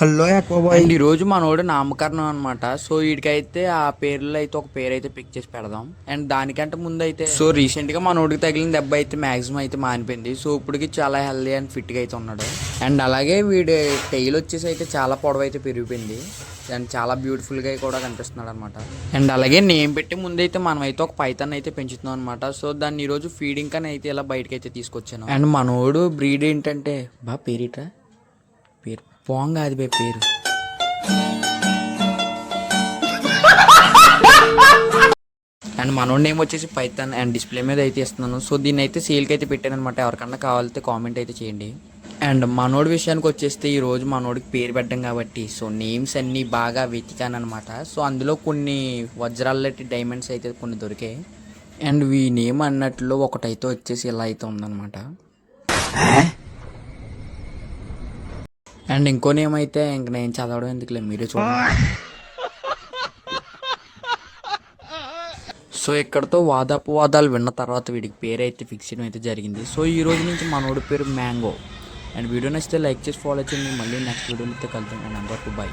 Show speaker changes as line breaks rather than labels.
Hello యాకోబాయ్.
And ఈరోజు మనోడు నామకరణం అనమాట. సో వీడికైతే ఆ పేర్లో అయితే ఒక పేరు అయితే పిక్ చేసి పెడదాం. అండ్ దానికంటే ముందు అయితే సో రీసెంట్గా మనోడికి తగిలిన దెబ్బ అయితే మ్యాక్సిమం అయితే మానిపోయింది. సో ఇప్పటికి చాలా హెల్దీ అండ్ ఫిట్గా అయితే ఉన్నాడు. అండ్ అలాగే వీడి టైల్ వచ్చేసి అయితే చాలా పొడవు అయితే పెరిగిపోయింది. అండ్ చాలా బ్యూటిఫుల్గా కూడా కనిపిస్తున్నాడు అనమాట. అండ్ అలాగే నేమ్ పెట్టి ముందైతే మనం అయితే ఒక పైతాన్ అయితే పెంచుతున్నాం అనమాట. సో దాన్ని ఈరోజు ఫీడింగ్ కని అయితే ఇలా బయటకి అయితే తీసుకొచ్చాను. అండ్ మనోడు బ్రీడ్ ఏంటంటే పేరిట పేరు పోంగా అది పేరు. అండ్ మనోడి నేమ్ వచ్చేసి పైథాన్ అండ్ డిస్ప్లే మీద అయితే ఇస్తున్నాను. సో దీన్ని అయితే సేల్కి అయితే పెట్టాను అనమాట. ఎవరికన్నా కావాలితే కామెంట్ అయితే చేయండి. అండ్ మనోడి విషయానికి వచ్చేస్తే ఈరోజు మనోడికి పేరు పెట్టడం కాబట్టి సో నేమ్స్ అన్నీ బాగా వెతికాను అనమాట. సో అందులో కొన్ని వజ్రాలటి డైమండ్స్ అయితే కొన్ని దొరికాయి. అండ్ ఈ నేమ్ అన్నట్లో ఒకటైతే వచ్చేసి ఇలా అయితే ఉందన్నమాట. అండ్ ఇంకో నేమ్ అయితే ఇంక నేను చదవడం ఎందుకులే, మీరే చూడండి. సో ఇక్కడతో వాదాలు విన్న తర్వాత వీడికి పేరు అయితే ఫిక్స్ చేయడం అయితే జరిగింది. సో ఈ రోజు నుంచి మనోడి పేరు మ్యాంగో. అండ్ వీడియో నచ్చితే లైక్ చేసి ఫాలో చేయండి. మళ్ళీ నెక్స్ట్ వీడియోలో కలుద్దాం. అండ్ అందరికీ బాయ్.